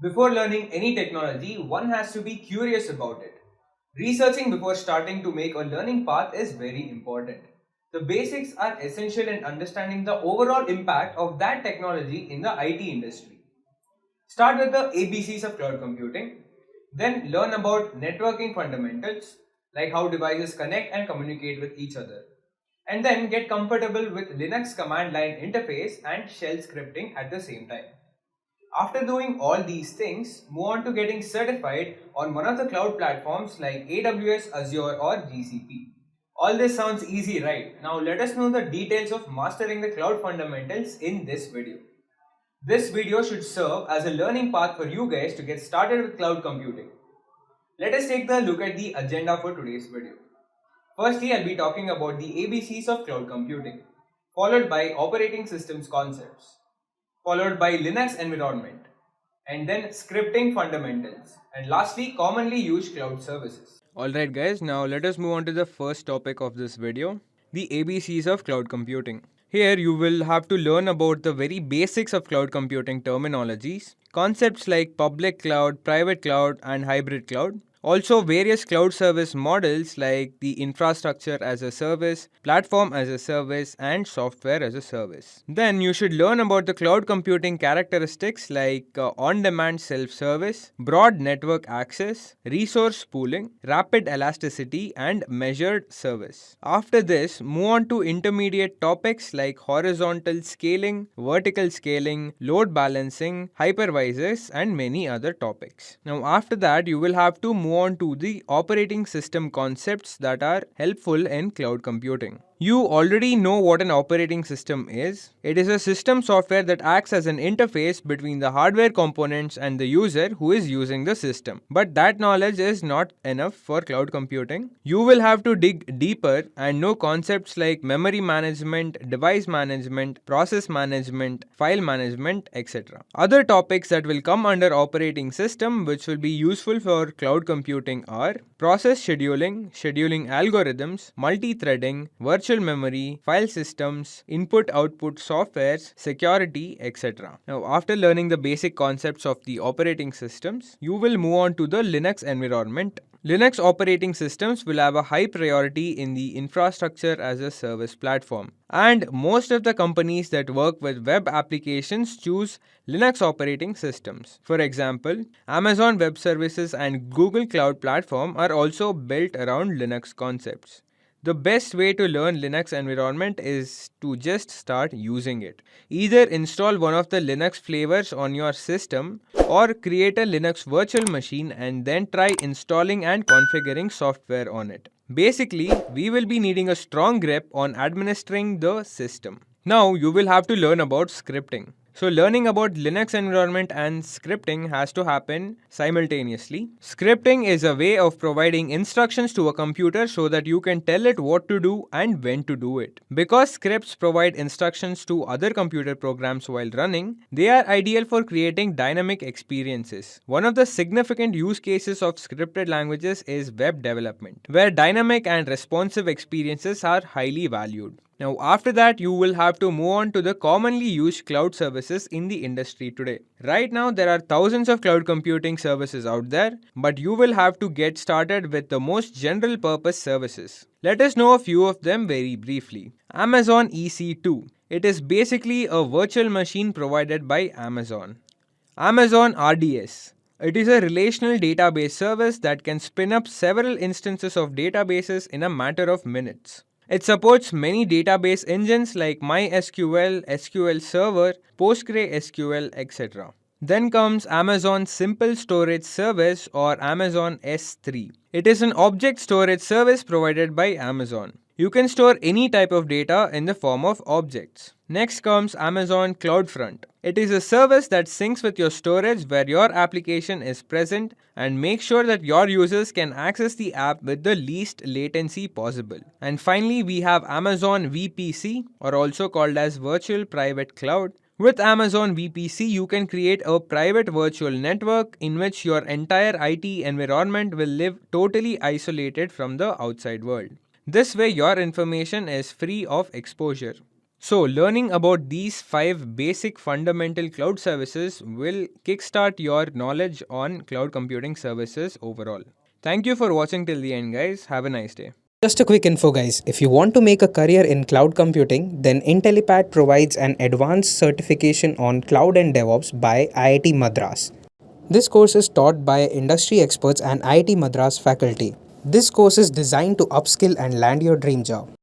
Before learning any technology, one has to be curious about it. Researching before starting to make a learning path is very important. The basics are essential in understanding the overall impact of that technology in the IT industry. Start with the ABCs of cloud computing, then learn about networking fundamentals like how devices connect and communicate with each other, and then get comfortable with Linux command line interface and shell scripting at the same time. After doing all these things, move on to getting certified on one of the cloud platforms like AWS, Azure, or GCP. All this sounds easy, right? Now let us know the details of mastering the cloud fundamentals in this video. This video should serve as a learning path for you guys to get started with cloud computing. Let us take a look at the agenda for today's video. Firstly, I'll be talking about the ABCs of cloud computing, followed by operating systems concepts, followed by Linux environment, and then scripting fundamentals, and lastly, commonly used cloud services. Alright guys, now let us move on to the first topic of this video, the ABCs of cloud computing. Here you will have to learn about the very basics of cloud computing terminologies, concepts like public cloud, private cloud, and hybrid cloud. Also various cloud service models like the infrastructure as a service, platform as a service, and software as a service. Then you should learn about the cloud computing characteristics like on-demand self-service, broad network access, resource pooling, rapid elasticity, and measured service. After this, move on to intermediate topics like horizontal scaling, vertical scaling, load balancing, hypervisors, and many other topics. Now after that, you will have to move on to the operating system concepts that are helpful in cloud computing. You already know what an operating system is. It is a system software that acts as an interface between the hardware components and the user who is using the system. But that knowledge is not enough for cloud computing. You will have to dig deeper and know concepts like memory management, device management, process management, file management, etc. Other topics that will come under operating system which will be useful for cloud computing are process scheduling, scheduling algorithms, multi-threading, virtual memory, file systems, input-output softwares, security, etc. Now, after learning the basic concepts of the operating systems, you will move on to the Linux environment. Linux operating systems will have a high priority in the infrastructure as a service platform. And most of the companies that work with web applications choose Linux operating systems. For example, Amazon Web Services and Google Cloud Platform are also built around Linux concepts. The best way to learn Linux environment is to just start using it. Either install one of the Linux flavors on your system or create a Linux virtual machine and then try installing and configuring software on it. Basically, we will be needing a strong grip on administering the system. Now you will have to learn about scripting. So learning about Linux environment and scripting has to happen simultaneously. Scripting is a way of providing instructions to a computer so that you can tell it what to do and when to do it. Because scripts provide instructions to other computer programs while running, they are ideal for creating dynamic experiences. One of the significant use cases of scripted languages is web development, where dynamic and responsive experiences are highly valued. Now after that, you will have to move on to the commonly used cloud services in the industry today. Right now there are thousands of cloud computing services out there, but you will have to get started with the most general purpose services. Let us know a few of them very briefly. Amazon EC2. It is basically a virtual machine provided by Amazon. Amazon RDS. It is a relational database service that can spin up several instances of databases in a matter of minutes. It supports many database engines like MySQL, SQL Server, PostgreSQL, etc. Then comes Amazon Simple Storage Service or Amazon S3. It is an object storage service provided by Amazon. You can store any type of data in the form of objects. Next comes Amazon CloudFront. It is a service that syncs with your storage where your application is present and makes sure that your users can access the app with the least latency possible. And finally, we have Amazon VPC, or also called as Virtual Private Cloud. With Amazon VPC, you can create a private virtual network in which your entire IT environment will live totally isolated from the outside world. This way, your information is free of exposure. So, learning about these 5 basic fundamental cloud services will kickstart your knowledge on cloud computing services overall. Thank you for watching till the end, guys. Have a nice day. Just a quick info, guys. If you want to make a career in cloud computing, then Intellipaat provides an advanced certification on cloud and DevOps by IIT Madras. This course is taught by industry experts and IIT Madras faculty. This course is designed to upskill and land your dream job.